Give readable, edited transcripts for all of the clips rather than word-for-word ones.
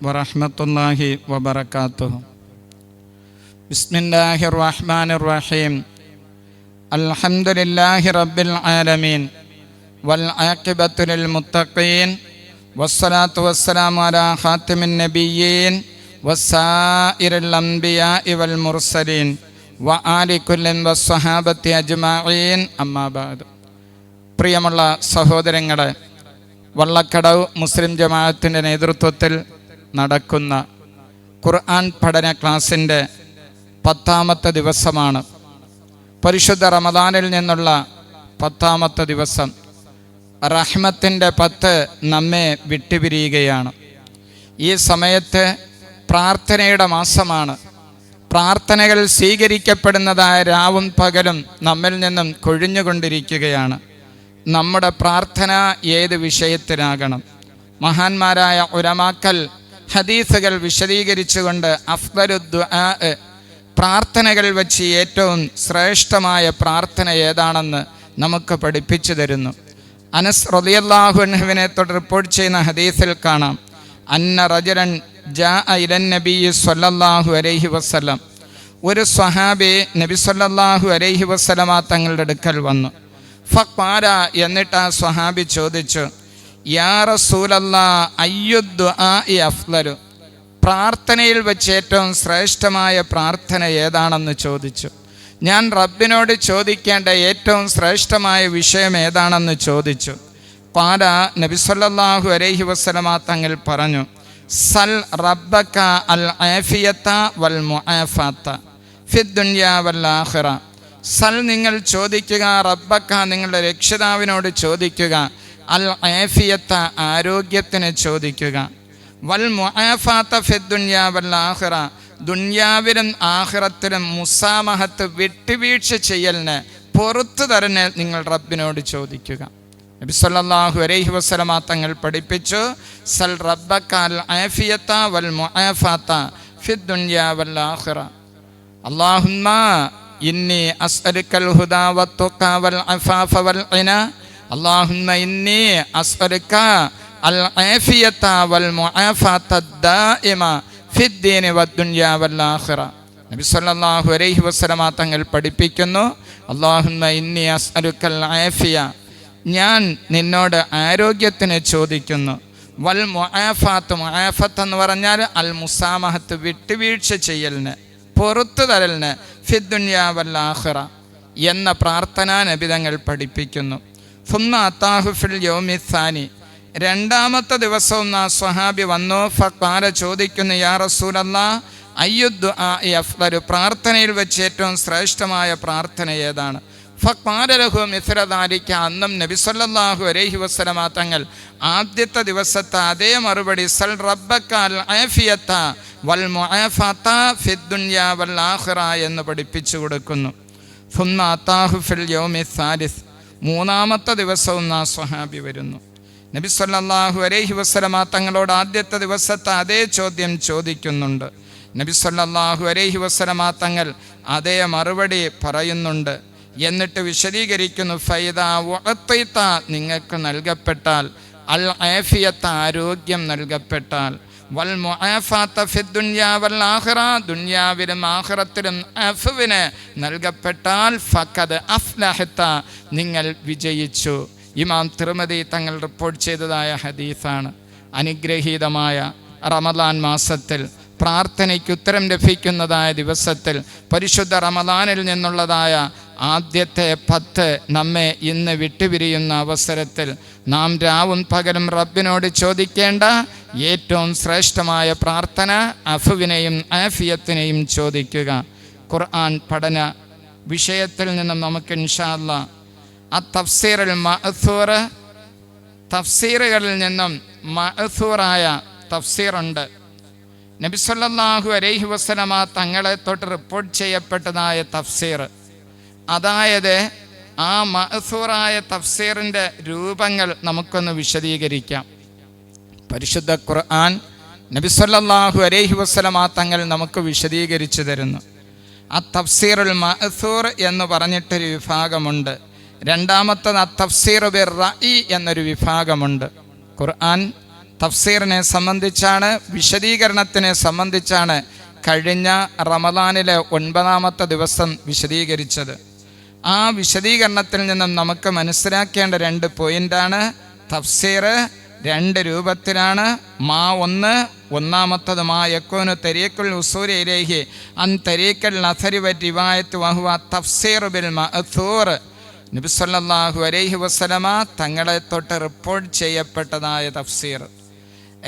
വറഹ്മത്തുള്ളാഹി വബറകാതുഹു. ബിസ്മില്ലാഹിർ റഹ്മാനിർ റഹീം. അൽഹംദുലില്ലാഹി റബ്ബിൽ ആലമീൻ വൽ ആഖിബത്തു ലിൽ മുത്തഖീൻ വസ്സലാത്തു വസ്സലാമു അലാ ഖാതിമിൻ നബിയ്യീൻ വസ്സായിറിൽ അംബിയാഇ വൽ മുർസലീൻ വ ആലി കുല്ലിൻ വസ്സഹാബത്തി അജ്മഈൻ. അമ്മാ ബഅദ്. പ്രിയമുള്ള സഹോദരങ്ങളെ, വള്ളക്കടവ് മുസ്ലിം ജമാഅത്തിൻ്റെ നേതൃത്വത്തിൽ നടക്കുന്ന ഖുർആൻ പഠന ക്ലാസിൻ്റെ 10ാമത്തെ ദിവസമാണ്. പരിശുദ്ധ റമദാനിൽ നിന്നുള്ള 10ാമത്തെ ദിവസം. റഹ്മത്തിൻ്റെ 10 നമ്മെ വിട്ടുപിരിയുകയാണ്. ഈ സമയത്ത് പ്രാർത്ഥനയുടെ മാസമാണ്. പ്രാർത്ഥനകൾ സ്വീകരിക്കപ്പെടുന്നതായ രാവും പകലും നമ്മിൽ നിന്നും കൊഴിഞ്ഞുകൊണ്ടിരിക്കുകയാണ്. നമ്മുടെ പ്രാർത്ഥന ഏത് വിഷയത്തിലാകണം? മഹാന്മാരായ ഉലമാക്കൾ ഹദീസുകൾ വിശദീകരിച്ചുകൊണ്ട് അഫ്ദലു ദുആ, പ്രാർത്ഥനകൾ വച്ച് ഏറ്റവും ശ്രേഷ്ഠമായ പ്രാർത്ഥന ഏതാണെന്ന് നമുക്ക് പഠിപ്പിച്ചു തരുന്നു. അനസ് റളിയല്ലാഹു അൻഹുവിനെ തൊട്ട് റിപ്പോർട്ട് ചെയ്യുന്ന ഹദീസിൽ കാണാം, അന്ന റജുലൻ ജാഅ ഇലൻ നബിയ്യി സ്വല്ലല്ലാഹു അലൈഹി വസല്ലം. ഒരു സ്വഹാബി നബി സ്വല്ലല്ലാഹു അലൈഹി വസല്ലമ തങ്ങളുടെ അടുക്കൽ വന്നു. ഫഖാല, എന്നിട്ട് ആ സ്വഹാബി ചോദിച്ചു, യാ റസൂലല്ലാഹ് അയ്യുദ്ദുആഇ അഫ്ളലു, പ്രാർത്ഥനയിൽ വെച്ച് ഏറ്റവും ശ്രേഷ്ഠമായ പ്രാർത്ഥന ഏതാണെന്ന് ചോദിച്ചു. ഞാൻ റബ്ബിനോട് ചോദിക്കേണ്ട ഏറ്റവും ശ്രേഷ്ഠമായ വിഷയം ഏതാണെന്ന് ചോദിച്ചു. ഖാല, നബി സല്ലല്ലാഹു അലൈഹി വസല്ലമ തങ്ങൾ പറഞ്ഞു, സൽ റബ്ബക അൽ ആഫിയത വൽ മുആഫാത ഫിദ് ദുനിയാ വൽ ആഖിറ. സൽ, നിങ്ങൾ ചോദിക്കുക, റബ്ബക്ക, നിങ്ങളുടെ രക്ഷിതാവിനോട് ചോദിക്കുക, അൽ ആഫിയത്ത, ആരോഗ്യത്തിന് ചോദിക്കുക, വൽ മുആഫാത ഫിദ് ദുനിയാ വൽ ആഖിറ, ദുനിയാവിലും ആഖിറത്തിലും മുസാമഹത്ത്, വിട്ടുവീഴ്ച ചെയ്യലിന്, പുറത്തു തരന് നിങ്ങൾ റബ്ബിനോട് ചോദിക്കുക. നബി സല്ലല്ലാഹു അലൈഹി വസല്ലമ തങ്ങൾ പഠിപ്പിച്ചു, സൽ റബ്ബക്ക അൽ ആഫിയത വൽ മുആഫാത ഫിദ് ദുനിയാ വൽ ആഖിറ. അല്ലാഹുമ്മ ഇന്നി അസ്അലുക്കൽ ഹുദാ വത്തുഖ വൽ അഫാഫ വൽ ഗിന. അല്ലാഹുമ്മ ഇന്നി അസ്അലുക അൽ ആഫിയത വൽ മുആഫാത ദായിമ ഫിദ്ദീനി വദ്ദുനിയാ വൽ ആഖിറ. നബി സല്ലല്ലാഹു അലൈഹി വസല്ലമ തങ്ങൾ പഠിപ്പിക്കുന്നു, അല്ലാഹുമ്മ ഇന്നി അസ്അലുക്കൽ ആഫിയ, ഞാൻ നിന്നോട് ആരോഗ്യത്തിന് ചോദിക്കുന്നു, വൽ മുആഫാത്ത്, മുആഫത്ത് എന്ന് പറഞ്ഞാൽ അൽ മുസാമഹത്ത്, വിട്ടുവീഴ്ച ചെയ്യലിന്, പുറത്തു തരലിന്, ഫിദ് ദുനിയാ വൽ ആഖിറ എന്ന പ്രാർത്ഥന നബി തങ്ങൾ പഠിപ്പിക്കുന്നു. ഫുമ്മ അതാഹു ഫിൽ യൗമി സാനി, രണ്ടാമത്തെ ദിവസവും ആ സ്വഹാബി വന്നു. ഫഖാല, ചോദിക്കുന്നു, യാ റസൂലല്ലാഹ് അയ്യുദ്ദുആഇ അഫ്ളലു, പ്രാർത്ഥനയിൽ വെച്ച് ഏറ്റവും ശ്രേഷ്ഠമായ പ്രാർത്ഥന ഏതാണ്? ഫഖാല ലഹു മിസ്ല ദാലിക, അന്നും നബി സല്ലല്ലാഹു അലൈഹി വസല്ലമ തങ്ങൾ ആദ്യത്തെ ദിവസത്തെ അതേ മറുപടി, സൽ റബ്ബക അൽ ആഫിയത വൽ മുആഫാത ഫിദ് ദുനിയാ വൽ ആഖിറ എന്ന് പഠിപ്പിച്ചു കൊടുക്കുന്നു. ഫുമ്മ അതാഹു ഫിൽ യൗമി സാലിസ്, മൂന്നാമത്തെ ദിവസവും ആ സ്വഹാബി വരുന്നു. നബി സല്ലല്ലാഹു അലൈഹി വസല്ലമ തങ്ങളോട് ആദ്യത്തെ ദിവസത്തെ അതേ ചോദ്യം ചോദിക്കുന്നുണ്ട്. നബി സല്ലല്ലാഹു അലൈഹി വസല്ലമ തങ്ങൾ അതേ മറുപടി പറയുന്നുണ്ട്. എന്നിട്ട് വിശദീകരിക്കുന്നു, ഫൈദാ വഅതൈത, നിങ്ങൾക്ക് നൽകപ്പെട്ടാൽ, അൽ ആഫിയത, ആരോഗ്യം നൽകപ്പെട്ടാൽ, വൽ മുആഫാത ഫിദ് ദുനിയാ വൽ ആഖിറ, ദുനിയാവിലും ആഖിറത്തിലും അഫ്വിനെ നൽകപ്പെട്ടാൽ, ഫഖദ് അഫ്ലഹത, നിങ്ങൾ വിജയിച്ചു. ഇമാം തിർമിദി തങ്ങൾ റിപ്പോർട്ട് ചെയ്തതായ ഹദീസാണ്. അനുഗ്രഹീതമായ റമദാൻ മാസത്തിൽ, പ്രാർത്ഥനയ്ക്ക് ഉത്തരം ലഭിക്കുന്നതായ ദിവസത്തിൽ, പരിശുദ്ധ റമദാനിൽ നിന്നുള്ളതായ ആദ്യത്തെ 10 നമ്മെ ഇന്ന് വിട്ടുപിരിയുന്ന അവസരത്തിൽ നാം രാവും പകലും റബ്ബിനോട് ചോദിക്കേണ്ട ഏറ്റവും ശ്രേഷ്ഠമായ പ്രാർത്ഥന അഫ്വിനെയും ആഫിയത്തിനെയും ചോദിക്കുക. ഖുർആൻ പഠന വിഷയത്തിൽ നിന്നും നമുക്ക് ഇൻഷാ അല്ലാഹ് തഫ്സീറുൽ മഅ്സൂർ, തഫ്സീറുകളിൽ നിന്നും മഅ്സൂറായ തഫ്സീറുണ്ട്. നബി സല്ലല്ലാഹു അലൈഹി വസല്ലമ തങ്ങളെ തൊട്ട് റിപ്പോർട്ട് ചെയ്യപ്പെട്ടതായ തഫ്സീർ, അതായത് ആ മഅ്സൂറായ തഫ്സീറിൻ്റെ രൂപങ്ങൾ നമുക്കൊന്ന് വിശദീകരിക്കാം. പരിശുദ്ധ ഖുർആൻ നബി സല്ലല്ലാഹു അലൈഹി വസല്ലമ തങ്ങൾ നമുക്ക് വിശദീകരിച്ചു തരുന്നു. ആ തഫ്സീറുൽ മഅ്സൂർ എന്ന് പറഞ്ഞിട്ടൊരു വിഭാഗമുണ്ട്. രണ്ടാമത്തത് തഫ്സീർ ബിർ റഅി എന്നൊരു വിഭാഗമുണ്ട്. ഖുർആൻ തഫ്സീറിനെ സംബന്ധിച്ചാണ്, വിശദീകരണത്തിനെ സംബന്ധിച്ചാണ് കഴിഞ്ഞ റമദാനിലെ 9ാമത്തെ ദിവസം വിശദീകരിച്ചത്. ആ വിശദീകരണത്തിൽ നിന്നും നമുക്ക് മനസ്സിലാക്കേണ്ട 2 പോയിൻ്റാണ്. തഫ്സീർ 2 രൂപത്തിലാണ്. ഒന്നാമത്തത് മാ യകൂനു തരീഖുൽ ഉസൂലി ഇലൈഹി അൻ തരീഖൽ അസരി വ റിവായത്ത് വഹുവ തഫ്സീർ ബിൽ മഅ്സൂർ. നബി സല്ലല്ലാഹു അലൈഹി വസല്ലമ തങ്ങളെ തൊട്ട് റിപ്പോർട്ട് ചെയ്യപ്പെട്ടതായ തഫ്സീർ.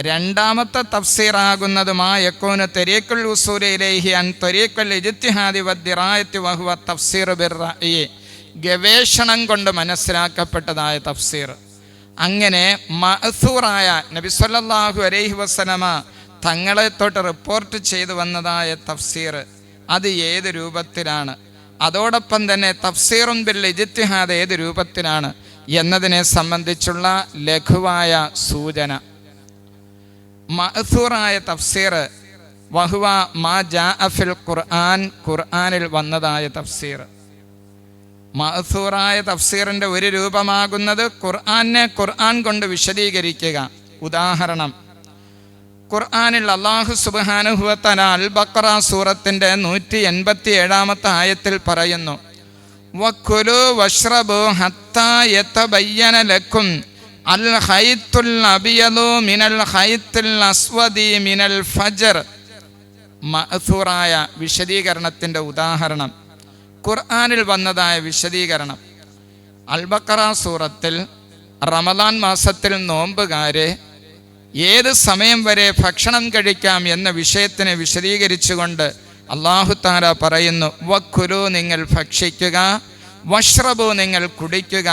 രണ്ടാമത്തെ തഫ്സീറാകുന്നത് മാ യകൂനു തരീഖുൽ ഉസൂലി ഇലൈഹി അൻ തരീഖുൽ ഇജ്തിഹാദി വ ദിറായത്തി വഹുവ തഫ്സീർ ബിർ റഅയി, ഗവേഷണം കൊണ്ട് മനസ്സിലാക്കപ്പെട്ടതായ തഫ്സീർ. അങ്ങനെ മഅ്സൂറായ നബി സല്ലല്ലാഹു അലൈഹി വസല്ലമ തങ്ങളെ തൊട്ട് റിപ്പോർട്ട് ചെയ്തു വന്നതായ തഫ്സീർ അത് ഏത് രൂപത്തിലാണ്, അതോടൊപ്പം തന്നെ തഫ്സീറുൻ ബിൽ ഇജ്തിഹാദ് ഏത് രൂപത്തിലാണ് എന്നതിനെ സംബന്ധിച്ചുള്ള ലഘുവായ സൂചന. മഅ്സൂറായ തഫ്സീർ വഹുവ മാ ജാഅ ഫിൽ ഖുർആൻ, ഖുർആനിൽ വന്നതായ തഫ്സീർ. മഅ്സൂറായ തഫ്സീറിൻ്റെ ഒരു രൂപമാകുന്നത് ഖുർആനെ ഖുർആൻ കൊണ്ട് വിശദീകരിക്കുക. ഉദാഹരണം, ഖുർആനിൽ അല്ലാഹു സുബ്ഹാനഹു വ തആല അൽ ബഖറ സൂറത്തിൻ്റെ 187-ാമത്തെ ആയത്തിൽ പറയുന്നു, വക്കുലു വഷ്റബു ഹത്താ യതബയ്യന ലക്കും അൽ ഖൈത്തുൽ അബിയദു മിനൽ ഖൈത്തിൽ അസ്വദി മിനൽ ഫജ്ർ. മഅ്സൂറായ വിശദീകരണത്തിൻ്റെ ഉദാഹരണം, ഖുർആനിൽ വന്നതായ വിശദീകരണം. അൽ ബഖറ സൂറത്തിൽ റമദാൻ മാസത്തിൽ നോമ്പുകാരെ ഏത് സമയം വരെ ഭക്ഷണം കഴിക്കാം എന്ന വിഷയത്തിനെ വിശദീകരിച്ചുകൊണ്ട് അല്ലാഹു തആല പറയുന്നു, വക്കുലു നിങ്ങൾ ഭക്ഷിക്കുക, വഷ്റബു നിങ്ങൾ കുടിക്കുക,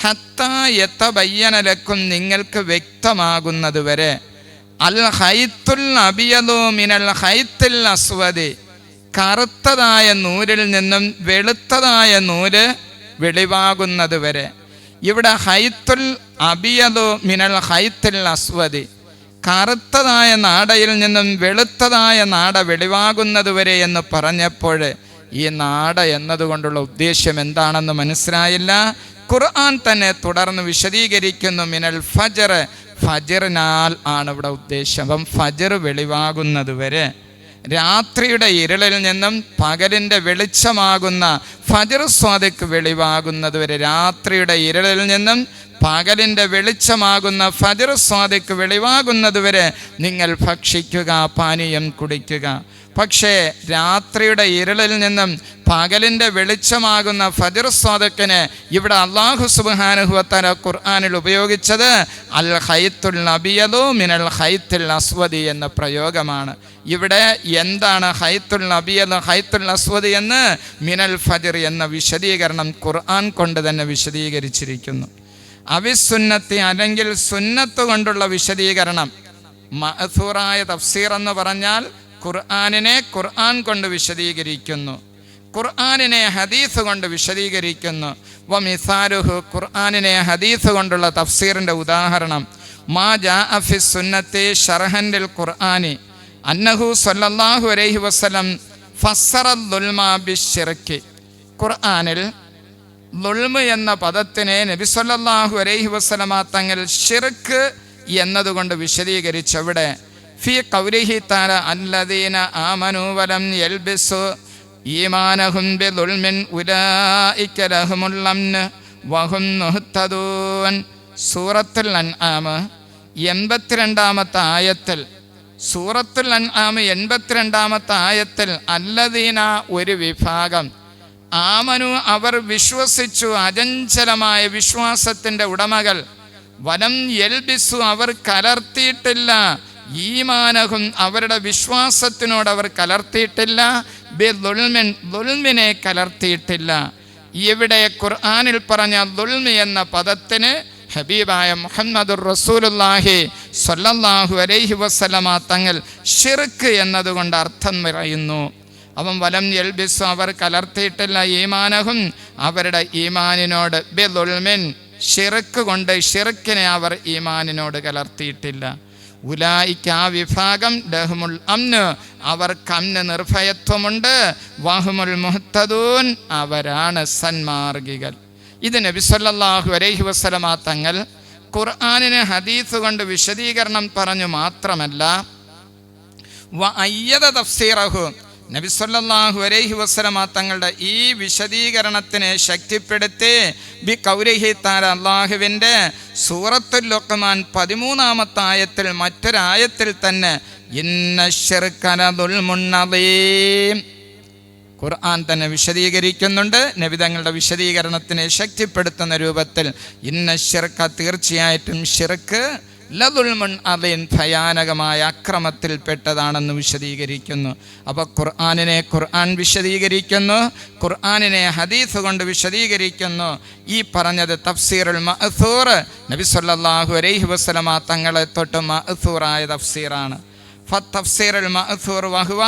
ഹത്താ യതബയ്യന ലക്കും നിങ്ങൾക്ക് വ്യക്തമാകുന്നത് വരെ, അൽ ഖൈത്തുൽ അബിയദു മിനൽ ഖൈത്തിൽ അസ്വദി കറുത്തതായ നൂരിൽ നിന്നും വെളുത്തതായ നൂല് വെളിവാകുന്നത് വരെ. ഇവിടെ ഖൈത്തുൽ അബിയദു മിനൽ ഖൈത്തിൽ അസ്വദി, കറുത്തതായ നാടയിൽ നിന്നും വെളുത്തതായ നാട വെളിവാകുന്നത് വരെ എന്ന് പറഞ്ഞപ്പോൾ ഈ നാട എന്നതുകൊണ്ടുള്ള ഉദ്ദേശ്യം എന്താണെന്ന് മനസ്സിലായില്ല. ഖുർആൻ തന്നെ തുടർന്ന് വിശദീകരിക്കുന്നു, മിനൽ ഫജ്ർ, ഫജ്റിനാൽ ആണ് ഇവിടെ ഉദ്ദേശം. അപ്പം ഫജ്ർ വെളിവാകുന്നത് വരെ, രാത്രിയുടെ ഇരുളിൽ നിന്നും പകലിൻ്റെ വെളിച്ചമാകുന്ന ഫജ്ർ സ്വാദിഖ് വെളിവാകുന്നത് വരെ, രാത്രിയുടെ ഇരുളിൽ നിന്നും പകലിൻ്റെ വെളിച്ചമാകുന്ന ഫജ്ർ സ്വാദിഖ് വെളിവാകുന്നത് വരെ നിങ്ങൾ ഭക്ഷിക്കുക, പാനീയം കുടിക്കുക. പക്ഷേ രാത്രിയുടെ ഇരുളിൽ നിന്നും പകലിൻ്റെ വെളിച്ചമാകുന്ന ഫജ്ർ സ്വാദിഖിന് ഇവിടെ അല്ലാഹു സുബ്ഹാനഹു വ തആല ഖുർആനിൽ ഉപയോഗിച്ചത് അൽ ഖൈത്തുൽ അബിയദു മിനൽ ഖൈത്തിൽ അസ്വദി എന്ന പ്രയോഗമാണ്. ഇവിടെ എന്താണ് ഖൈത്തുൽ അബിയദ് ഖൈത്തുൽ അസ്വദി എന്ന് മിനൽ ഫജ്ർ എന്ന വിശദീകരണം ഖുർആൻ കൊണ്ട് തന്നെ വിശദീകരിച്ചിരിക്കുന്നു. അവിസുന്നത്തി അല്ലെങ്കിൽ സുന്നത്ത് കൊണ്ടുള്ള വിശദീകരണം. മഅ്സൂറായ തഫ്സീർ എന്ന് പറഞ്ഞാൽ ഖുർആനിനെ ഖുർആൻ കൊണ്ട് വിശദീകരിക്കുന്നു, ഖുർആനിനെ ഹദീസ് കൊണ്ട് വിശദീകരിക്കുന്നു. വമിസാലുഹു, ഖുർആനിനെ ഹദീസ് കൊണ്ടുള്ള തഫ്സീറിൻ്റെ ഉദാഹരണം, മാ ജാഅ ഫി സുന്നത്തി ശർഹൻ ലിൽ ഖുർആനി അന്നഹു സ്വല്ലല്ലാഹു അലൈഹി വസല്ലം ഫസ്സറ ദുൽമ ബിശ്ശിർകി. ഖുർആനിൽ ദുൽമ് എന്ന പദത്തിനെ നബി സല്ലല്ലാഹു അലൈഹി വസല്ലമ തങ്ങൾ ശിർക്ക് എന്നതുകൊണ്ട് വിശദീകരിച്ചവിടെ ഫി ഖൗലിഹി തആല അല്ലദീന ആമനൂ വലം യൽബിസു ഈമാനഹും ബിദുൽമിൻ ഉലൈക ലഹുമുൽ അംൻ വഹും മുഹ്തദൂൻ. സൂറത്തുൽ അൻആം 82-ാമത്തെ ആയത്തിൽ, സൂറത്തുൽ അൻആം 82-ാമത്തെ ആയത്തിൽ അല്ലദീന ഒരു വിഭാഗം, ആമനു അവർ വിശ്വസിച്ചു, അചഞ്ചലമായ വിശ്വാസത്തിൻ്റെ ഉടമകൾ, വലം യൽബിസു അവർ കലർത്തിയിട്ടില്ല, ഈമാനഹും അവരുടെ വിശ്വാസത്തിനോട് അവർ കലർത്തിയിട്ടില്ല, ബിദുൽമിൻ ദുൽമിനെ കലർത്തിയിട്ടില്ല. ഇവിടെ ഖുർആനിൽ പറഞ്ഞ ദുൽമി എന്ന പദത്തിന് ഹബീബായ മുഹമ്മദുർ റസൂലുള്ളാഹി സ്വല്ലല്ലാഹു അലൈഹി വസല്ലമ തങ്ങൾ ശിർക്ക് എന്നതുകൊണ്ട് അർത്ഥം പറയുന്നു. അവൻ വലം യൽബിസു അവർ കലർത്തിയിട്ടില്ല, ഈമാനഹും അവരുടെ ഈമാനിനോട്, ബിദുൽമിൻ ശിർക്ക് കൊണ്ട്, ശിർക്കിനെ അവർ ഈമാനിനോട് കലർത്തിയിട്ടില്ല. ഉലായിക്ക ആ വിഭാഗം, ലഹുമുൽ അംന് അവർക്ക് അംന് നിർഭയത്വമുണ്ട്, വഹുമുൽ മുഹ്തദൂൻ അവരാണ് സന്മാർഗികൾ. ഇത് നബി സല്ലല്ലാഹു അലൈഹി വസല്ലമ തങ്ങൾ ഖുർആനിന് ഹദീസ് കൊണ്ട് വിശദീകരണം പറഞ്ഞു മാത്രമല്ല, വഅയ്യദ തഫ്സീറഹു, നബി സല്ലല്ലാഹു അലൈഹി വസല്ലമ തങ്ങളുടെ ഈ വിശദീകരണത്തിനെ ശക്തിപ്പെടുത്തി ബി ഖൗലിഹി തആല, അല്ലാഹുവിൻ്റെ സൂറത്തുൽ ലുഖ്മാൻ 13-ാമത്തെ ആയത്തിൽ മറ്റൊരായത്തിൽ തന്നെ ഇന്നശ്ശിർക ലദുൽമുൻ അദീം, ഖുർആൻ തന്നെ വിശദീകരിക്കുന്നുണ്ട്. നബി തങ്ങളുടെ വിശദീകരണത്തിനെ ശക്തിപ്പെടുത്തുന്ന രൂപത്തിൽ ഇന്നശ്ശിർക, തീർച്ചയായിട്ടും ശിർക്ക് ലദുൽമുൻ അദീം, ഭയാനകമായ അക്രമത്തിൽപ്പെട്ടതാണെന്ന് വിശദീകരിക്കുന്നു. അപ്പോൾ ഖുർആനിനെ ഖുർആൻ വിശദീകരിക്കുന്നു, ഖുർആനിനെ ഹദീസ് കൊണ്ട് വിശദീകരിക്കുന്നു. ഈ പറഞ്ഞത് തഫ്സീറുൽ മഅ്സൂർ, നബി സല്ലല്ലാഹു അലൈഹി വസല്ലമ തങ്ങളെ തൊട്ട് മഅ്സൂറായ തഫ്സീറാണ്. ഫത്തഫ്സീറുൽ മഅ്സൂർ വഹുവ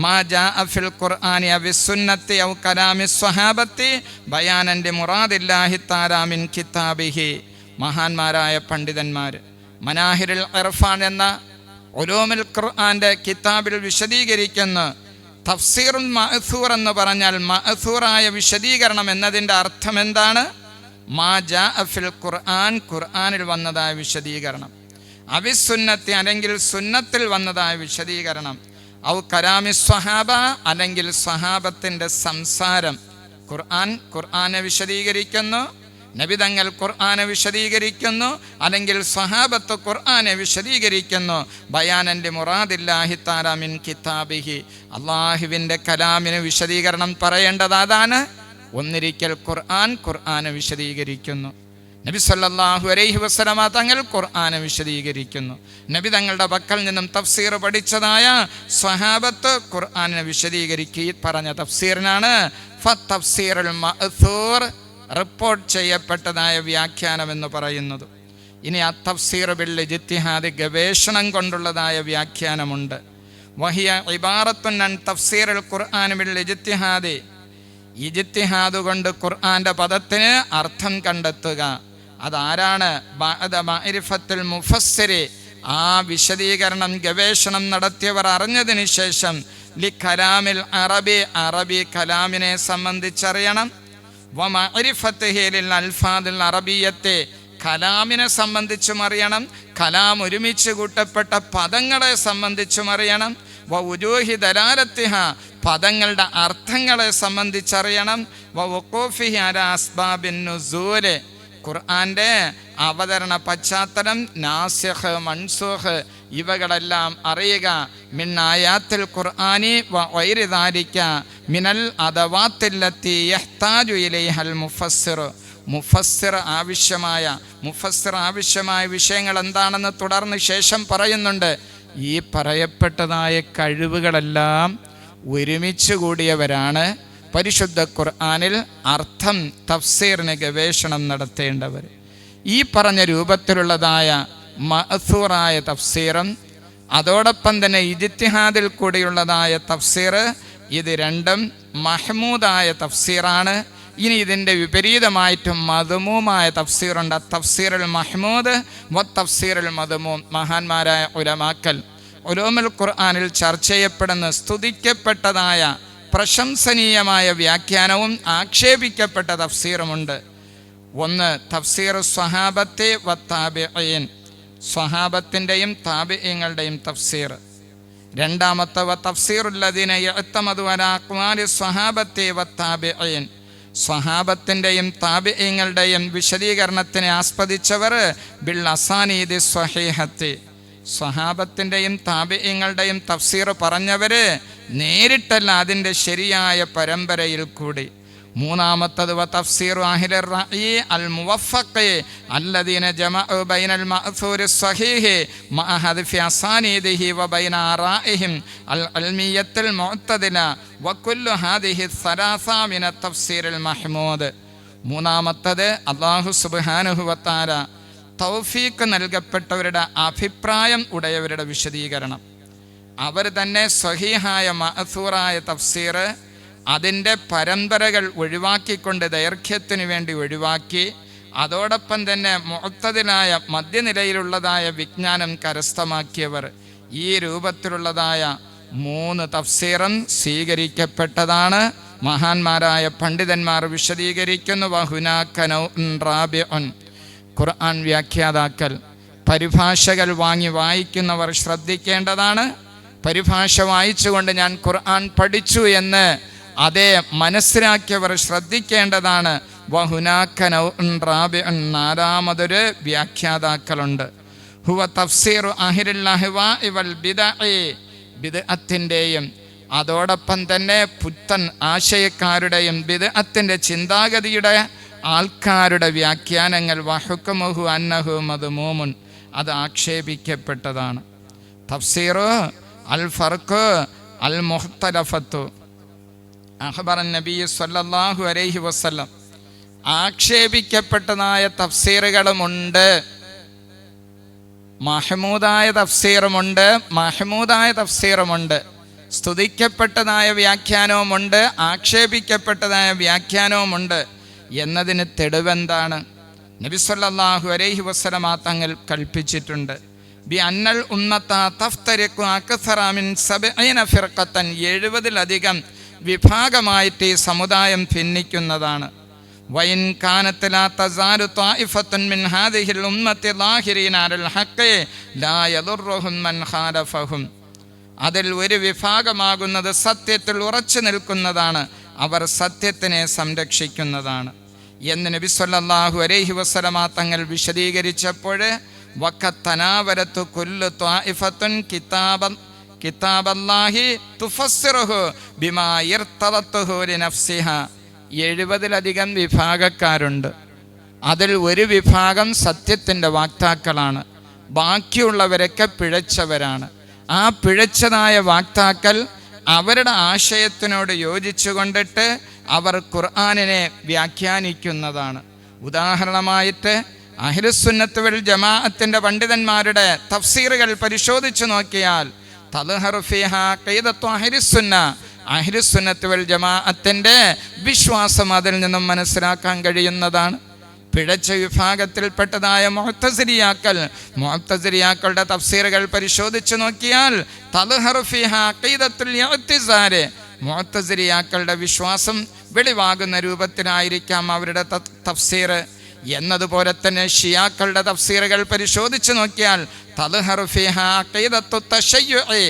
മാ ജാഅ ഫിൽ ഖുർആനി അവി സുന്നത്തി ഔ കലാമി സ്വഹാബത്തി ബയാനൻ ലിമുറാദില്ലാഹി തആല മിൻ കിതാബിഹി. മഹാന്മാരായ പണ്ഡിതന്മാർ മനാഹിറുൽ ഇർഫാൻ എന്ന ഉലൂമുൽ ഖുർആന്റെ കിതാബിൽ വിശദീകരിക്കുന്ന തഫ്സീറുൽ മഅ്സൂർ എന്ന് പറഞ്ഞാൽ മഅ്സൂറായ വിശദീകരണം എന്നതിൻ്റെ അർത്ഥം എന്താണ്? മാ ജാഅ ഫിൽ ഖുർആൻ, ഖുർആനിൽ വന്നതായ വിശദീകരണം, അവിസുന്നത്തി അല്ലെങ്കിൽ സുന്നത്തിൽ വന്നതായ വിശദീകരണം, ഔ കലാമി സ്വഹാബ അല്ലെങ്കിൽ സ്വഹാബത്തിൻ്റെ സംസാരം. ഖുർആനെ വിശദീകരിക്കുന്നു, നബിതങ്ങൾ ഖുർആനെ വിശദീകരിക്കുന്നു, അല്ലെങ്കിൽ സ്വഹാബത്ത് ഖുർആനെ വിശദീകരിക്കുന്നു. ബയാനൻ ലിമുറാദില്ലാഹി തആല മിൻ കിതാബിഹി, അല്ലാഹുവിൻ്റെ കലാമിന് വിശദീകരണം പറയേണ്ടത് അതാണ്. ഒന്നിരിക്കൽ ഖുർആനെ വിശദീകരിക്കുന്നു, നബി സല്ലല്ലാഹു അലൈഹി വസല്ലമ തങ്ങൾ ഖുർആനെ വിശദീകരിക്കുന്നു. നബി തങ്ങളുടെ പക്കൽ നിന്നും തഫ്സീർ പഠിച്ചതായ സ്വഹാബത്ത് ഖുർആനെ വിശദീകരിക്കുക പറഞ്ഞ തഫ്സീറിനാണ് ഫത്തഫ്സീറുൽ മഅ്സൂർ, റിപ്പോർട്ട് ചെയ്യപ്പെട്ടതായ വ്യാഖ്യാനം എന്ന് പറയുന്നത്. ഇനി അത്തഫ്സീർ ബിൽ ഇജ്തിഹാദ്, ഗവേഷണം കൊണ്ടുള്ളതായ വ്യാഖ്യാനമുണ്ട്. വഹിയ ഇബാറത്തുൻ അൻ തഫ്സീറുൽ ഖുർആൻ ബിൽ ഇജ്തിഹാദ്, ഇജ്തിഹാദ് കൊണ്ട് ഖുർആന്റെ പദത്തിന് അർത്ഥം കണ്ടെത്തുക. അതാരാണ്? ബഅദ മഅരിഫത്തുൽ മുഫസ്സിരി, ആ വിശദീകരണം ഗവേഷണം നടത്തിയവർ അറിഞ്ഞതിന് ശേഷം ലി കലാമിൽ അറബി, അറബി കലാമിനെ സംബന്ധിച്ചറിയണം. വ മഅരിഫത്തിഹി ലിൽ അൽഫാദിൽ അറബിയ്യത്തെ, കലാമിനെ സംബന്ധിച്ചും അറിയണം, കലാം ഒരുമിച്ച് കൂട്ടപ്പെട്ട പദങ്ങളെ സംബന്ധിച്ചും അറിയണം. വ ഉജൂഹി ദലാലത്തിഹ, പദങ്ങളുടെ അർത്ഥങ്ങളെ സംബന്ധിച്ചറിയണം. വ വഖൂഫിഹി അലാ അസ്ബാബിൻ നുസൂൽ, ഖുർആന്റെ അവതരണ പശ്ചാത്തലം, നാസിഖ് മൻസൂഖ് ഇവകളെല്ലാം അറിയുക. മിൻ ആയാത്തിൽ ഖുർആനി വ ഗൈരി ദാലിക മിനൽ അദവാത്തില്ലത്തി യഹ്താജു ഇലൈഹൽ മുഫസ്സിർ, മുഫസ്സിർ ആവശ്യമായ വിഷയങ്ങൾ എന്താണെന്ന് തുടർന്ന് ശേഷം പറയുന്നുണ്ട്. ഈ പറയപ്പെട്ടതായ കഴിവുകളെല്ലാം ഒരുമിച്ച് കൂടിയവരാണ് പരിശുദ്ധ ഖുർആനിൽ അർത്ഥം തഫ്സീറിന് ഗവേഷണം നടത്തേണ്ടവർ. ഈ പറഞ്ഞ രൂപത്തിലുള്ളതായ മഅ്സൂറായ തഫ്സീറും അതോടൊപ്പം തന്നെ ഇജ്തിഹാദിൽ കൂടിയുള്ളതായ തഫ്സീർ, ഇത് രണ്ടും മഹ്മൂദായ തഫ്സീറാണ്. ഇനി ഇതിൻ്റെ വിപരീതമായിട്ടും മദ്മൂമായ തഫ്സീറുണ്ട്. തഫ്സീറുൽ മഹ്മൂദ് വ തഫ്സീറുൽ മദ്മൂം. മഹാന്മാരായ ഉലമാക്കൽ ഉലൂമുൽ ഖുർആനിൽ ചർച്ച ചെയ്യപ്പെടുന്ന സ്തുതിക്കപ്പെട്ടതായ പ്രശംസനീയമായ വ്യാഖ്യാനവും ആക്ഷേപിക്കപ്പെട്ട തഫ്സീറുമുണ്ട്. ഒന്ന് തഫ്സീർ സ്വഹാബത്തെ വ താബിഈൻ, സ്വഹാബത്തിൻ്റെയും താബിഈങ്ങളുടെയും തഫ്സീർ. രണ്ടാമത്തെ വ തഫ്സീറുല്ലദീന യഅ്തമദു അലാ അഖ്വാലി സ്വഹാബത്തെ വ താബിഈൻ, സ്വഹാബത്തിൻ്റെയും താബിഈങ്ങളുടെയും വിശദീകരണത്തിനെ ആസ്പദിച്ചവർ ബിൽ അസാനീദി സ്വഹീഹത്തി, സ്വഹാബത്തിൻ്റെയും താബിഈങ്ങളുടെയും തഫ്സീർ പറഞ്ഞവർ നേരിട്ടല്ല, അതിൻ്റെ ശരിയായ പരമ്പരയിൽ കൂടി. മൂന്നാമത്തത് വ തഫ്സീറു അഹ്ലിർ റഅയി അൽ മുവഫഖി അല്ലദീന ജമഉ ബൈനൽ മഅ്സൂരി സ്വഹീഹി മഅ ഹദ്ഫി അസാനീദിഹി വ ബൈന ആറാഇഹിം അൽ ഇൽമിയ്യത്തുൽ മുഅ്തദില വ കുല്ലു ഹാദിഹി സലാസ മിന തഫ്സീറിൽ മഹ്മൂദ്. മൂന്നാമത്തത് അല്ലാഹു സുബ്ഹാനഹു വ തആല തൗഫീഖ് നൽകപ്പെട്ടവരുടെ അഭിപ്രായം ഉടയവരുടെ വിശദീകരണം. അവർ തന്നെ സ്വഹീഹായ മഅ്സൂറായ തഫ്സീർ അതിൻ്റെ പരമ്പരകൾ ഒഴിവാക്കിക്കൊണ്ട് ദൈർഘ്യത്തിന് വേണ്ടി ഒഴിവാക്കി, അതോടൊപ്പം തന്നെ മുഅ്തദിലായ മധ്യനിലയിലുള്ളതായ വിജ്ഞാനം കരസ്ഥമാക്കിയവർ. ഈ രൂപത്തിലുള്ളതായ 3 തഫ്സീറും സ്വീകരിക്കപ്പെട്ടതാണ്. മഹാന്മാരായ പണ്ഡിതന്മാർ വിശദീകരിക്കുന്നു. വഹുനാക നൗഉൻ റാബിഉൻ, ഖുർആൻ വ്യാഖ്യാതാക്കൾ, പരിഭാഷകൾ വാങ്ങി വായിക്കുന്നവർ ശ്രദ്ധിക്കേണ്ടതാണ്. പരിഭാഷ വായിച്ചുകൊണ്ട് ഞാൻ ഖുർആൻ പഠിച്ചു എന്ന് അതേ മനസ്സിലാക്കിയവർ ശ്രദ്ധിക്കേണ്ടതാണ്. വഹുനാക നൗഉൻ റാബിഉൻ, നാലാമതൊരു വ്യാഖ്യാതാക്കളുണ്ട്. ഹുവ തഫ്സീറു അഹ്ലിൽ അഹ്വാഇ വൽ ബിദ്അഇ, ബിദ്അത്തിൻ്റെയും അതോടൊപ്പം തന്നെ പുത്തൻ ആശയക്കാരുടെയും ബിദ്അത്തിന്റെ ചിന്താഗതിയുടെ ആൾക്കാരുടെ വ്യാഖ്യാനങ്ങൾ. വഹുക്മുഹു അന്നഹു മദ്മൂമുൻ, അത് ആക്ഷേപിക്കപ്പെട്ടതാണ്. തഫ്സീറു അൽ ഫർഖ് അൽ മുഖ്തലഫത്തു അഖ്ബറൻ നബി സല്ലല്ലാഹു അലൈഹി വസല്ലം. ആക്ഷേപിക്കപ്പെട്ടതായ തഫ്സീറുകളുമുണ്ട്, മഹ്മൂദായ തഫ്സീറുമുണ്ട്, സ്തുതിക്കപ്പെട്ടതായ വ്യാഖ്യാനവുമുണ്ട്, ആക്ഷേപിക്കപ്പെട്ടതായ വ്യാഖ്യാനവുമുണ്ട്. എന്നതിന് തെളിവെന്താണ്? നബി സല്ലല്ലാഹു അലൈഹി വസല്ലമ തങ്ങൾ കൽപ്പിച്ചിട്ടുണ്ട്, ബി അന്നൽ ഉമ്മത തഫ്തരിഖു അക്സറ മിൻ 70 ഫിർഖത്തൻ, 70-ലധികം വിഭാഗമായിട്ട് ഈ സമുദായം ഭിന്നിക്കുന്നതാണ്. വൈൻ കാനത്ത് ലാ തസാലു ത്വായിഫത്തുൻ മിൻ ഹാദിഹിൽ ഉമ്മത്തി ളാഹിരീന അലൽ ഹഖ് ലാ യദുർറുഹും മൻ ഖാലഫഹും, അതിൽ ഒരു വിഭാഗമാകുന്നത് സത്യത്തിൽ ഉറച്ചു നിൽക്കുന്നതാണ്, അവർ സത്യത്തിനെ സംരക്ഷിക്കുന്നതാണ് എന്ന് നബി സല്ലല്ലാഹു അലൈഹി വസല്ലമ തങ്ങൾ വിശദീകരിച്ചപ്പോൾ, വഖത്തനാവരത്തു കുല്ലു ത്വായിഫത്തുൻ കിതാബല്ലാഹി തുഫസ്സിറുഹു ബിമാ യർതദത്തുഹു ലിനഫ്സിഹാ. 70-ലധികം വിഭാഗക്കാരുണ്ട്. അതിൽ ഒരു വിഭാഗം സത്യത്തിൻ്റെ വാക്താക്കളാണ്, ബാക്കിയുള്ളവരൊക്കെ പിഴച്ചവരാണ്. ആ പിഴച്ചതായ വാക്താക്കൾ അവരുടെ ആശയത്തിനോട് യോജിച്ചു കൊണ്ടിട്ട് അവർ ഖുർആനിനെ വ്യാഖ്യാനിക്കുന്നതാണ്. ഉദാഹരണമായിട്ട് അഹ്ലുസുന്നത്ത് വൽ ജമാഅത്തിന്റെ പണ്ഡിതന്മാരുടെ തഫ്സീറുകൾ പരിശോധിച്ചു നോക്കിയാൽ തദ്ഹറു ഫീഹാ ഖീദത്തു അഹ്ലുസുന്ന, അഹ്ലുസുന്നത്ത് വൽ ജമാഅത്തിന്റെ വിശ്വാസം അതിൽ നിന്നും മനസ്സിലാക്കാൻ കഴിയുന്നതാണ്. പിഴച്ച വിഭാഗത്തിൽപ്പെട്ടതായ മുഅ്തസിലിയാക്കളുടെ തഫ്സീറുകൾ പരിശോധിച്ചു നോക്കിയാൽ തദ്ഹറു ഫീഹാ ഖീദത്തുൽ ഇഅ്തിസാൽ, മുഅ്തസിലിയാക്കളുടെ വിശ്വാസം വെളിവാകുന്ന രൂപത്തിലായിരിക്കാം അവരുടെ തഫ്സീർ. എന്നതുപോലെ തന്നെ ഷിയാക്കളുടെ തഫ്സീറുകൾ പരിശോധിച്ചു നോക്കിയാൽ തദ്ഹറു ഫീഹാ ഖീദത്തു തശയ്യുഇ,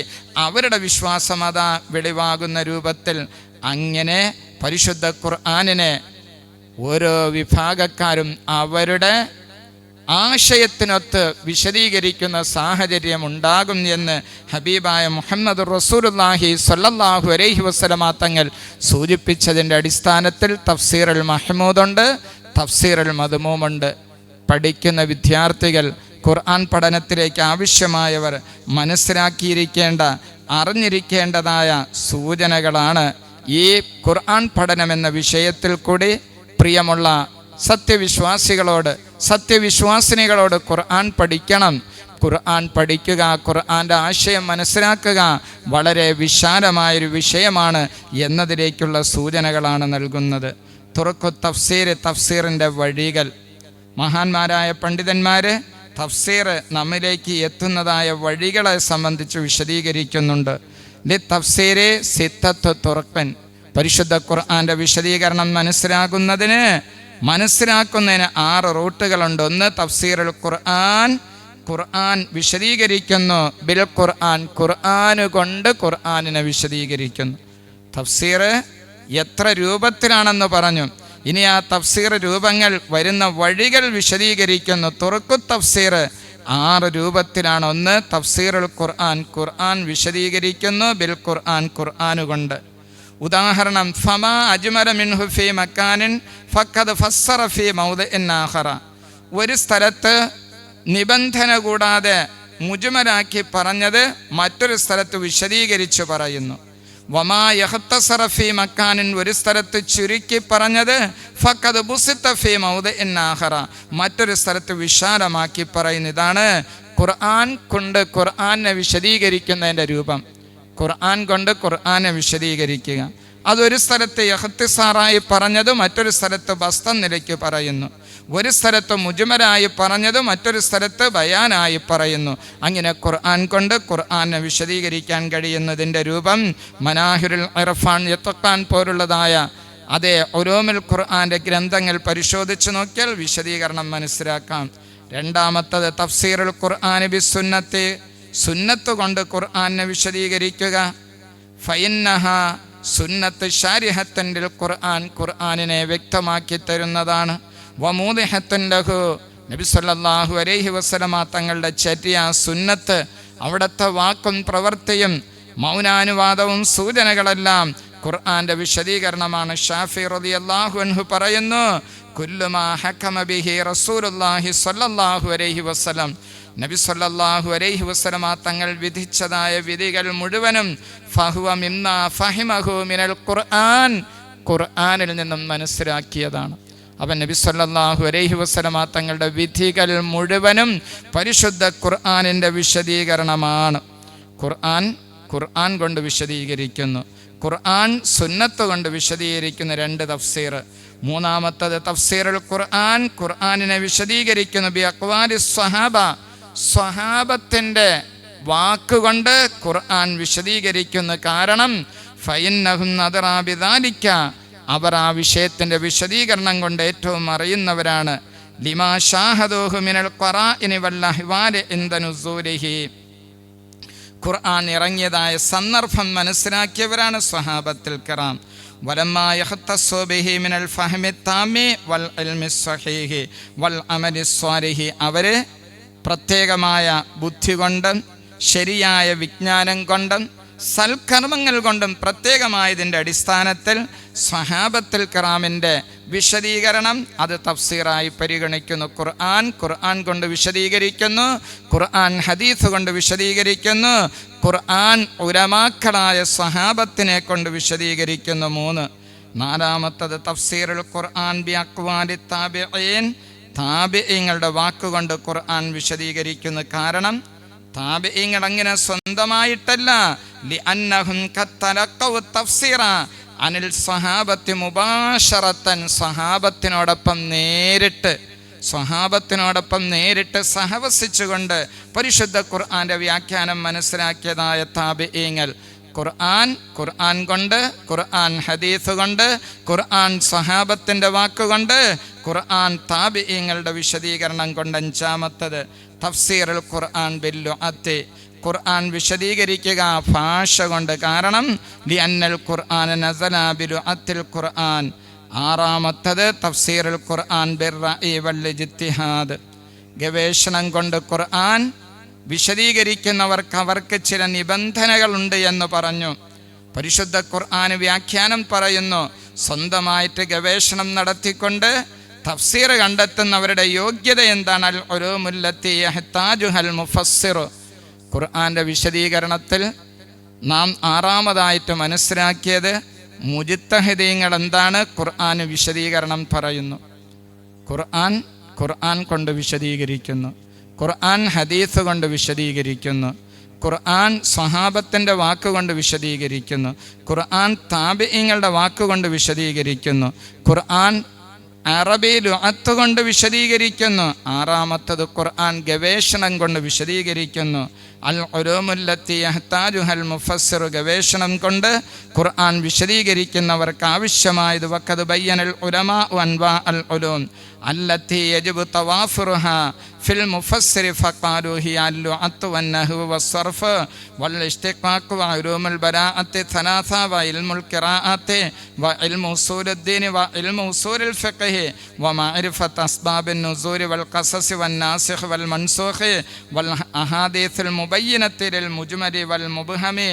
അവരുടെ വിശ്വാസം അതാ വെളിവാകുന്ന രൂപത്തിൽ. അങ്ങനെ പരിശുദ്ധ ഖുർആനിനെ ഓരോ വിഭാഗക്കാരും അവരുടെ ആശയത്തിനൊത്ത് വിശദീകരിക്കുന്ന സാഹചര്യം ഉണ്ടാകും എന്ന് ഹബീബായ മുഹമ്മദ് റസൂലുള്ളാഹി സ്വല്ലല്ലാഹു അലൈഹി വസല്ലമ തങ്ങൾ സൂചിപ്പിച്ചതിൻ്റെ അടിസ്ഥാനത്തിൽ തഫ്സീറുൽ മഹ്മൂദുണ്ട്, തഫ്സീറുൽ മദ്മൂമുണ്ട്. പഠിക്കുന്ന വിദ്യാർത്ഥികൾ, ഖുർആൻ പഠനത്തിലേക്ക് ആവശ്യമായവർ മനസ്സിലാക്കിയിരിക്കേണ്ട, അറിഞ്ഞിരിക്കേണ്ടതായ സൂചനകളാണ് ഈ ഖുർആൻ പഠനമെന്ന വിഷയത്തിൽ കൂടി പ്രിയമുള്ള സത്യവിശ്വാസിനികളോട് ഖുർആൻ പഠിക്കണം, ഖുർആൻ പഠിക്കുക, ഖുർആൻ്റെ ആശയം മനസ്സിലാക്കുക വളരെ വിശാലമായൊരു വിഷയമാണ് എന്നതിലേക്കുള്ള സൂചനകളാണ് നൽകുന്നത്. തുറക്കു തഫ്സീർ, തഫ്സീറിൻ്റെ വഴികൾ. മഹാന്മാരായ പണ്ഡിതന്മാർ തഫ്സീർ നമ്മിലേക്ക് എത്തുന്നതായ വഴികളെ സംബന്ധിച്ച് വിശദീകരിക്കുന്നുണ്ട്. ലി തഫ്സീരെ സിത്തത്തു തുറക്കൻ, പരിശുദ്ധ ഖുർആൻ്റെ വിശദീകരണം മനസ്സിലാക്കുന്നതിന് 6 റൂട്ടുകളുണ്ട്. ഒന്ന് തഫ്സീറുൽ ഖുർആൻ, ഖുർആൻ വിശദീകരിക്കുന്നു. ബിൽ ഖുർആൻ, ഖുർആൻ കൊണ്ട് ഖുർആനിനെ വിശദീകരിക്കുന്നു. തഫ്സീർ എത്ര രൂപത്തിലാണെന്ന് പറഞ്ഞു. ഇനി ആ തഫ്സീർ രൂപങ്ങൾ വരുന്ന വഴികൾ വിശദീകരിക്കുന്നു. തുറക്കു തഫ്സീർ 6 രൂപത്തിലാണ്. ഒന്ന് തഫ്സീറുൽ ഖുർആൻ, ഖുർആൻ വിശദീകരിക്കുന്നു. ബിൽ ഖുർആൻ, ഖുർആൻ കൊണ്ട്. ഉദാഹരണം, ഫമാ അജ്മല മിൻഹു ഫീ മക്കാനിൻ ഫഖദ് ഫസ്സറ ഫീ മൗദിഇൻ ആഖറ, ഒരു സ്ഥലത്ത് നിബന്ധന കൂടാതെ മുജ്മലാക്കി പറഞ്ഞത് മറ്റൊരു സ്ഥലത്ത് വിശദീകരിച്ചു പറയുന്നു. വമാ യഖ്തസറ ഫീ മക്കാനിൻ, ഒരു സ്ഥലത്ത് ചുരുക്കി പറഞ്ഞത് ഫഖദ് ബുസിത ഫീ മൗദിഇൻ ആഖറ, മറ്റൊരു സ്ഥലത്ത് വിശാലമാക്കി പറയുന്നു. ഇതാണ് ഖുർആൻ കൊണ്ട് ഖുർആനെ വിശദീകരിക്കുന്നതിൻ്റെ രൂപം. ഖുർആൻ കൊണ്ട് ഖുർആനെ വിശദീകരിക്കുക. അതൊരു സ്ഥലത്ത് ഇഖ്തിസാറായി പറഞ്ഞത് മറ്റൊരു സ്ഥലത്ത് ബസ്തം നിലയ്ക്ക് പറയുന്നു. ഒരു സ്ഥലത്ത് മുജ്മലായി പറഞ്ഞത് മറ്റൊരു സ്ഥലത്ത് ബയാനായി പറയുന്നു. അങ്ങനെ ഖുർആൻ കൊണ്ട് ഖുർആനെ വിശദീകരിക്കാൻ കഴിയുന്നതിൻ്റെ രൂപം മനാഹിറുൽ ഇർഫാൻ, യത്ഖാൻ പോലുള്ളതായ അതേ ഉലൂമുൽ ഖുർആൻ്റെ ഗ്രന്ഥങ്ങൾ പരിശോധിച്ച് നോക്കിയാൽ വിശദീകരണം മനസ്സിലാക്കാം. രണ്ടാമത്തത് തഫ്സീറുൽ ഖുർആൻ ബിസുന്നത്ത്, സുന്നത്ത് കൊണ്ട് ഖുർആനെ വിശദീകരിക്കുക. ഫഇന്നഹ സുന്നത്ത് ശാരിഹത്തുൻ ലിൽ ഖുർആൻ, ഖുർആനിനെ വ്യക്തമാക്കി തരുന്നതാണ്. വമൂദിഹത്തുൻ ലഹു, നബി സല്ലല്ലാഹു അലൈഹി വസല്ലമ തങ്ങളുടെ ചര്യ സുന്നത്ത്, അവിടുത്തെ വാക്കും പ്രവൃത്തിയും മൗനാനുവാദവും സൂചനകളെല്ലാം ഖുർആന്റെ വിശദീകരണമാണ്. ഷാഫി റളിയല്ലാഹു അൻഹു പറയുന്നു, കുല്ലു മാ ഹകമ ബിഹി റസൂലുള്ളാഹി സ്വല്ലല്ലാഹു അലൈഹി വസല്ലം, നബി സല്ലല്ലാഹു അലൈഹി വസല്ലമ തങ്ങൾ വിധിച്ചതായ വിധികൾ മുഴുവനും ഫഹുവ മിമ്മാ ഫഹിമഹു മിനൽ ഖുർആൻ, ഖുർആനിൽ നിന്നും മനസ്സിലാക്കിയതാണ്. അവൻ നബി സല്ലല്ലാഹു അലൈഹി വസല്ലമ തങ്ങളുടെ വിധികൾ മുഴുവനും പരിശുദ്ധ ഖുർആനിൻ്റെ വിശദീകരണമാണ്. ഖുർആൻ കൊണ്ട് വിശദീകരിക്കുന്നു, ഖുർആൻ സുന്നത്ത് കൊണ്ട് വിശദീകരിക്കുന്ന രണ്ട് തഫ്സീർ. മൂന്നാമത്തത് തഫ്സീറുൽ ഖുർആൻ, ഖുർആനിനെ വിശദീകരിക്കുന്നു ബി അഖ്വാലി സ്വഹാബ, സ്വഹാബത്തിൻ്റെ വാക്കുകൊണ്ട് ഖുർആൻ വിശദീകരിക്കുന്നു. കാരണം ഫഇന്നഹും അദ്റാ ബിദാലിക, അവർ ആ വിഷയത്തിൻ്റെ വിശദീകരണം കൊണ്ട് ഏറ്റവും അറിയുന്നവരാണ്. ലിമാ ഷാഹദൂഹു മിനൽ ഖറാഇനി വൽ അഹ്വാലി ഇൻദ നുസൂലിഹി, ഖുർആൻ ഇറങ്ങിയതായ സന്ദർഭം മനസ്സിലാക്കിയവരാണ് സ്വഹാബത്തുൽ കിറാം. വലമ്മാ യഖ്തസ്സു ബിഹി മിനൽ ഫഹ്മി താമി വൽ ഇൽമി സ്വഹീഹി വൽ അമലി സ്വാലിഹി, അവർ പ്രത്യേകമായ ബുദ്ധി കൊണ്ടും ശരിയായ വിജ്ഞാനം കൊണ്ടും സൽക്കർമ്മങ്ങൾ കൊണ്ടും പ്രത്യേകമായതിൻ്റെ അടിസ്ഥാനത്തിൽ സ്വഹാബത്തുൽ കിറാമിൻ്റെ വിശദീകരണം അത് തഫ്സീറായി പരിഗണിക്കുന്നു. ഖുർആൻ കൊണ്ട് വിശദീകരിക്കുന്നു, ഖുർആൻ ഹദീസ് കൊണ്ട് വിശദീകരിക്കുന്നു, ഖുർആൻ ഉലമാക്കളായ സ്വഹാബത്തിനെ കൊണ്ട് വിശദീകരിക്കുന്നു. 3. നാലാമത്തത് തഫ്സീറുൽ ഖുർആൻ ബി അഖ്വാലി താബിഈൻ, താബിഈങ്ങളുടെ വാക്കുകൊണ്ട് ഖുർആൻ വിശദീകരിക്കുന്നു. കാരണം താബിഈങ്ങൾ അങ്ങനെ സ്വന്തമായിട്ടല്ല, ലിഅന്നഹും ഖത്തലഖൗ തഫ്സീറ അനിൽ സ്വഹാബത്തി മുബാശറത്തൻ, സ്വഹാബത്തിനോടൊപ്പം നേരിട്ട് സഹവസിച്ചുകൊണ്ട് പരിശുദ്ധ ഖുർആന്റെ വ്യാഖ്യാനം മനസ്സിലാക്കിയതായ താബിഈങ്ങൾ ഖുർആൻ കൊണ്ട്, ഖുർആൻ ഹദീസ് കൊണ്ട്, ഖുർആൻ സ്വഹാബത്തിൻ്റെ വാക്കുകൊണ്ട്, ഖുർആൻ താബിഈങ്ങളുടെ വിശദീകരണം കൊണ്ട്. 5. തഫ്സീറുൽ ഖുർആൻ ബിൽ ലുഅത്തി, ഖുർആൻ വിശദീകരിക്കുക ഭാഷ കൊണ്ട്. കാരണം ലിഅന്നൽ ഖുർആന നസല ബി ലുഅത്തിൽ ഖുർആൻ. 6. തഫ്സീറുൽ ഖുർആൻ ബിർ റഅയി വൽ ഇജ്തിഹാദ്, ഗവേഷണം കൊണ്ട് ഖുർആൻ വിശദീകരിക്കുന്നവർക്ക് അവർക്ക് ചില നിബന്ധനകളുണ്ട് എന്ന് പറഞ്ഞു. പരിശുദ്ധ ഖുർആൻ വ്യാഖ്യാനം പറയുന്നു, സ്വന്തമായിട്ട് ഗവേഷണം നടത്തിക്കൊണ്ട് തഫ്സീർ കണ്ടെത്തുന്നവരുടെ യോഗ്യത എന്താണ്? അൽ ഉലൂമുല്ലത്തി യഹ്താജുഹൽ മുഫസ്സിർ, ഖുർആന്റെ വിശദീകരണത്തിൽ നാം 6ാമതായിട്ട് മനസ്സിലാക്കിയത് മുജ്തഹിദീങ്ങൾ എന്താണ് ഖുർആന് വിശദീകരണം പറയുന്നു. ഖുർആൻ കൊണ്ട് വിശദീകരിക്കുന്നു, ഖുർആൻ ഹദീസ് കൊണ്ട് വിശദീകരിക്കുന്നു, ഖുർആൻ സ്വഹാബത്തിൻ്റെ വാക്കുകൊണ്ട് വിശദീകരിക്കുന്നു, ഖുർആൻ താബിഈങ്ങളുടെ വാക്കുകൊണ്ട് വിശദീകരിക്കുന്നു, ഖുർആൻ അറബി ലുഅത്ത് കൊണ്ട് വിശദീകരിക്കുന്നു. 6ാമത്തത് ഖുർആൻ ഗവേഷണം കൊണ്ട് വിശദീകരിക്കുന്നു. അൽ ഉലൂമുല്ലത്തി യഹ്താജുഹൽ മുഫസ്സിർ, ഗവേഷണം കൊണ്ട് ഖുർആൻ വിശദീകരിക്കുന്നവർക്ക് ആവശ്യമായത്. വഖദ് ബയ്യനൽ ഉലമാ അൻവാ അൽ ഉലൂം അല്ലത്തി യജിബു തവാഫുറുഹാ ഫിൽ മുഫസ്സിരി ഫഖാലു ഹിയ അൽ ലുഅത്ത് വൻ നഹ്വ് വസ്സർഫ് വൽ ഇസ്തിഖാഖ് വ ഉലൂമുൽ ബറാഅത്തി സലാസ വ ഇൽമുൽ ഖിറാഅത്തി വ ഇൽമു ഉസൂലുദ്ദീൻ വ ഇൽമു ഉസൂലുൽ ഫിഖ് വ മഅരിഫത്ത് അസ്ബാബിൻ നുസൂൽ വൽ ഖസസ് വൻ നാസിഖ് വൽ മൻസൂഖ് വൽ അഹാദീസുൽ മുബയ്യിനത്തി ലിൽ മുജ്മലി വൽ മുബ്ഹമി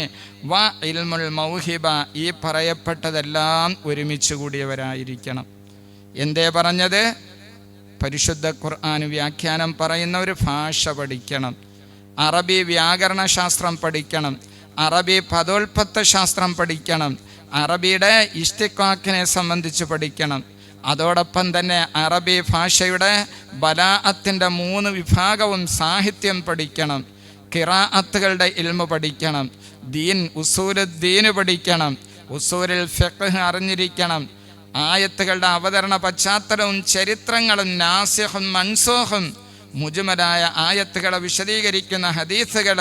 വ ഇൽമുൽ മൗഹിബ. ഈ പറയപ്പെട്ടതെല്ലാം ഒരുമിച്ച് കൂടിയവരായിരിക്കണം. എന്തേ പറഞ്ഞത്? പരിശുദ്ധ ഖുർആൻ വ്യാഖ്യാനം പറയുന്ന ഒരു ഭാഷ പഠിക്കണം, അറബി വ്യാകരണ ശാസ്ത്രം പഠിക്കണം, അറബി പദോൽപത്ത ശാസ്ത്രം പഠിക്കണം, അറബിയുടെ ഇസ്തിഖാഖിനെ സംബന്ധിച്ച് പഠിക്കണം. അതോടൊപ്പം തന്നെ അറബി ഭാഷയുടെ ബലാഅത്തിൻ്റെ 3 വിഭാഗവും സാഹിത്യം പഠിക്കണം, ഖിറാഅത്തുകളുടെ ഇൽമു പഠിക്കണം, ഉസൂലുദ്ദീൻ പഠിക്കണം, ഉസൂലുൽ ഫിഖ് അറിഞ്ഞിരിക്കണം, ആയത്തുകളുടെ അവതരണ പശ്ചാത്തലവും ചരിത്രങ്ങളും നാസിഖും മൻസൂഖും, മുജ്മലായ ആയത്തുകളെ വിശദീകരിക്കുന്ന ഹദീസുകൾ,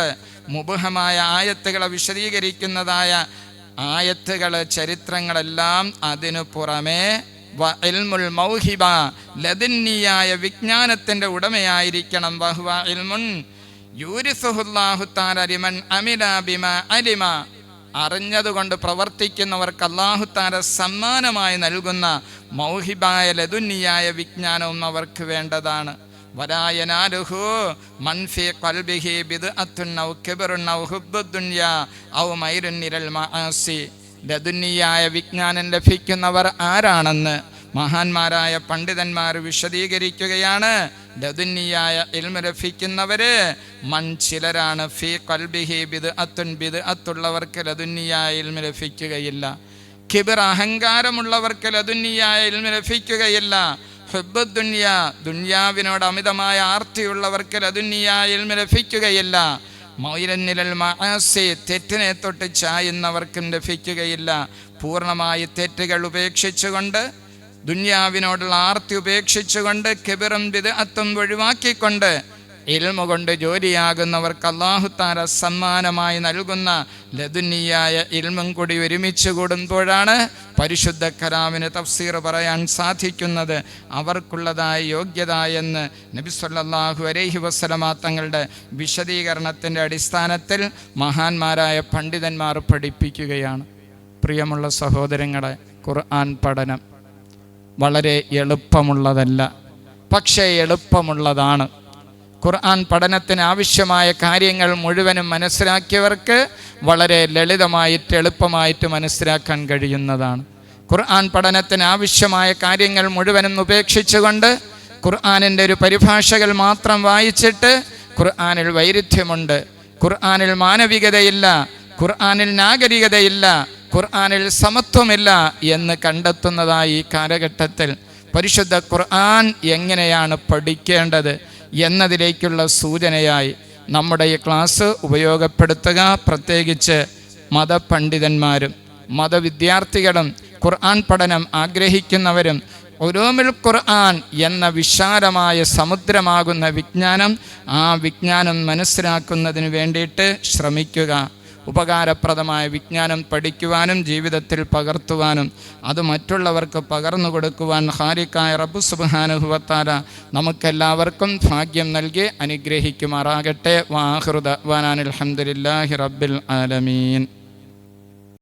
മുബ്ഹമായ ആയത്തുകളെ വിശദീകരിക്കുന്നതായ ആയത്തുകൾ, ചരിത്രങ്ങളെല്ലാം. അതിനു പുറമേ വ ഇൽമുൽ മൗഹിബ, ലദുന്നിയായ വിജ്ഞാനത്തിൻ്റെ ഉടമയായിരിക്കണം. വഹുവ ഇൽമുൻ യൂരിസുഹുല്ലാഹു തആല ലിമൻ അമില ബിമാ അലിമ, അറിഞ്ഞതുകൊണ്ട് പ്രവർത്തിക്കുന്നവർക്ക് അല്ലാഹു തആല സമ്മാനമായി നൽകുന്ന മൗഹിബായ ലദുന്നിയായ വിജ്ഞാനവും അവർക്ക് വേണ്ടതാണ്. വലാ യനാലുഹു മൻ ഫീ ഖൽബിഹി ബിദ്അത്തുൻ ഔ കിബ്റുൻ ഔ ഹുബ്ബുദ് ദുനിയാ ഔ മൈലുൻ ഇലൽ മആസി. ലദുന്നിയായ വിജ്ഞാനം ലഭിക്കുന്നവർ ആരാണെന്ന് മഹാന്മാരായ പണ്ഡിതന്മാർ വിശദീകരിക്കുകയാണ്. ലദുന്നിയായ ഇൽമ ലഭിക്കുന്നവര് ചിലരാണ്. ഫീ ഖൽബിഹി ബിദ്അത്തുൻ, ബിദ്അത്തുള്ളവർക്ക് ലദുന്നിയായ ഇൽമ ലഭിക്കുകയില്ല. കിബ്ർ, അഹങ്കാരമുള്ളവർക്ക് ലദുന്നിയായ ഇൽമ ലഭിക്കുകയില്ല. ഹുബ്ബുദ് ദുനിയാ, ദുനിയാവിനോട് അമിതമായ ആർത്തിയുള്ളവർക്ക് ലദുന്നിയായ ഇൽമ ലഭിക്കുകയില്ല. മൗലൻ ഇലൽ മആസി, തെറ്റിനെ തൊട്ട് ചായുന്നവർക്കും ലഭിക്കുകയില്ല. പൂർണ്ണമായി തെറ്റുകൾ ഉപേക്ഷിച്ചുകൊണ്ട്, ദുനിയാവിനോടുള്ള ആർത്തി ഉപേക്ഷിച്ചുകൊണ്ട്, കിബ്റും ബിദ്അത്തും ഒഴിവാക്കിക്കൊണ്ട് ഇൽമ കൊണ്ട് ജോലിയാകുന്നവർക്ക് അല്ലാഹു തആല സമ്മാനമായി നൽകുന്ന ലദുന്നിയായ ഇൽമും കൂടി ഒരുമിച്ച് കൂടുമ്പോഴാണ് പരിശുദ്ധ കലാമിന് തഫ്സീർ പറയാൻ സാധിക്കുന്നത്. അവർക്കുള്ളതായ യോഗ്യത എന്ന് നബി സല്ലല്ലാഹു അലൈഹി വസല്ലമ തങ്ങളുടെ വിശദീകരണത്തിൻ്റെ അടിസ്ഥാനത്തിൽ മഹാന്മാരായ പണ്ഡിതന്മാർ പഠിപ്പിക്കുകയാണ്. പ്രിയമുള്ള സഹോദരങ്ങളെ, ഖുർആൻ പഠനം വളരെ എളുപ്പമുള്ളതല്ല, പക്ഷേ എളുപ്പമുള്ളതാണ്. ഖുർആൻ പഠനത്തിന് ആവശ്യമായ കാര്യങ്ങൾ മുഴുവനും മനസ്സിലാക്കിയവർക്ക് വളരെ ലളിതമായിട്ട് എളുപ്പമായിട്ട് മനസ്സിലാക്കാൻ കഴിയുന്നതാണ്. ഖുർആൻ പഠനത്തിന് ആവശ്യമായ കാര്യങ്ങൾ മുഴുവനും ഉപേക്ഷിച്ചുകൊണ്ട് ഖുർആനിൻ്റെ ഒരു പരിഭാഷകൾ മാത്രം വായിച്ചിട്ട് ഖുർആനിൽ വൈരുദ്ധ്യമുണ്ട്, ഖുർആനിൽ മാനവികതയില്ല, ഖുർആനിൽ നാഗരികതയില്ല, ഖുർആനിൽ സമത്വമില്ല എന്ന് കണ്ടെത്തുന്നതായി ഈ കാലഘട്ടത്തിൽ പരിശുദ്ധ ഖുർആൻ എങ്ങനെയാണ് പഠിക്കേണ്ടത് എന്നതിലേക്കുള്ള സൂചനയായി നമ്മുടെ ഈ ക്ലാസ് ഉപയോഗപ്പെടുത്തുക. പ്രത്യേകിച്ച് മതപണ്ഡിതന്മാരും മതവിദ്യാർത്ഥികളും ഖുർആൻ പഠനം ആഗ്രഹിക്കുന്നവരും ഉലൂമുൽ ഖുർആൻ എന്ന വിശാലമായ സമുദ്രമാകുന്ന വിജ്ഞാനം, ആ വിജ്ഞാനം മനസ്സിലാക്കുന്നതിന് വേണ്ടിയിട്ട് ശ്രമിക്കുക. ഉപകാരപ്രദമായ വിജ്ഞാനം പഠിക്കുവാനും ജീവിതത്തിൽ പകർത്തുവാനും അത് മറ്റുള്ളവർക്ക് പകർന്നു കൊടുക്കുവാൻ ഖാലിഖായ റബ്ബ് സുബ്ഹാനഹു വ തആല നമുക്കെല്ലാവർക്കും ഭാഗ്യം നൽകി അനുഗ്രഹിക്കുമാറാകട്ടെ. വആഖിറു ദഅ്വാനാ അൽഹംദുലില്ലാഹി റബ്ബിൽ ആലമീൻ.